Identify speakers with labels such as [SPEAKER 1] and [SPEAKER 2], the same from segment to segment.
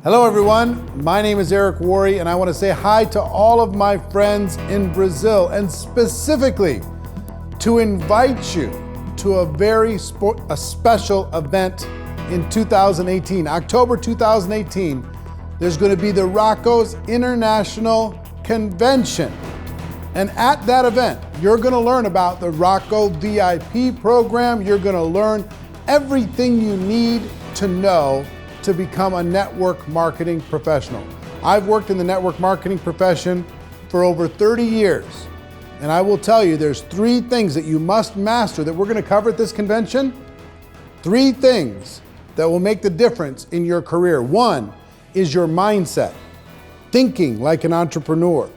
[SPEAKER 1] Hello everyone, my name is Eric Worre and I want to say hi to all of my friends in Brazil and specifically to invite you to a very special event in 2018. October 2018, there's going to be the RACCO's International Convention. And at that event, you're going to learn about the RACCO VIP program. You're going to learn everything you need to know to become a network marketing professional. I've worked in the network marketing profession for over 30 years. And I will tell you, there's 3 things that you must master that we're going to cover at this convention. 3 things that will make the difference in your career. 1 is your mindset, thinking like an entrepreneur.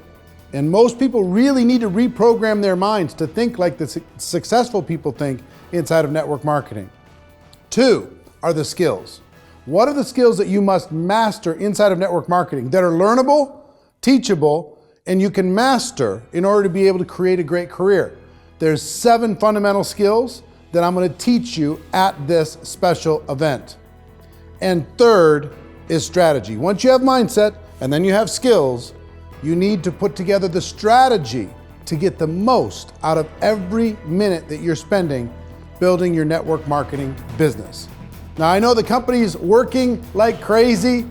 [SPEAKER 1] And most people really need to reprogram their minds to think like the successful people think inside of network marketing. 2 are the skills. What are the skills that you must master inside of network marketing that are learnable, teachable, and you can master in order to be able to create a great career? There's 7 fundamental skills that I'm going to teach you at this special event. And 3rd is strategy. Once you have mindset and then you have skills, you need to put together the strategy to get the most out of every minute that you're spending building your network marketing business. Now, I know the company's working like crazy,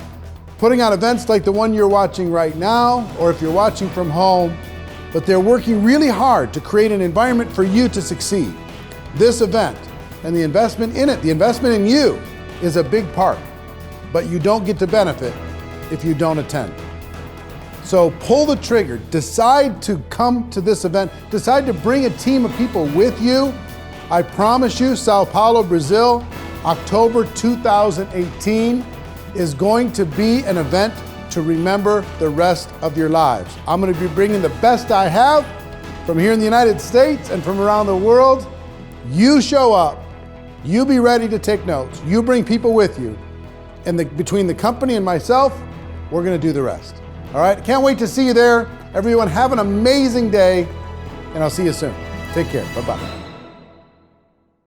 [SPEAKER 1] putting on events like the one you're watching right now, or if you're watching from home, but they're working really hard to create an environment for you to succeed. This event and the investment in it, the investment in you, is a big part, but you don't get to benefit if you don't attend. So pull the trigger, decide to come to this event, decide to bring a team of people with you. I promise you, São Paulo, Brazil, October 2018 is going to be an event to remember the rest of your lives. I'm going to be bringing the best I have from here in the United States and from around the world. You show up, you be ready to take notes, you bring people with you, and between the company and myself, we're going to do the rest. All right, can't wait to see you there. Everyone have an amazing day, and I'll see you soon. Take care, bye-bye.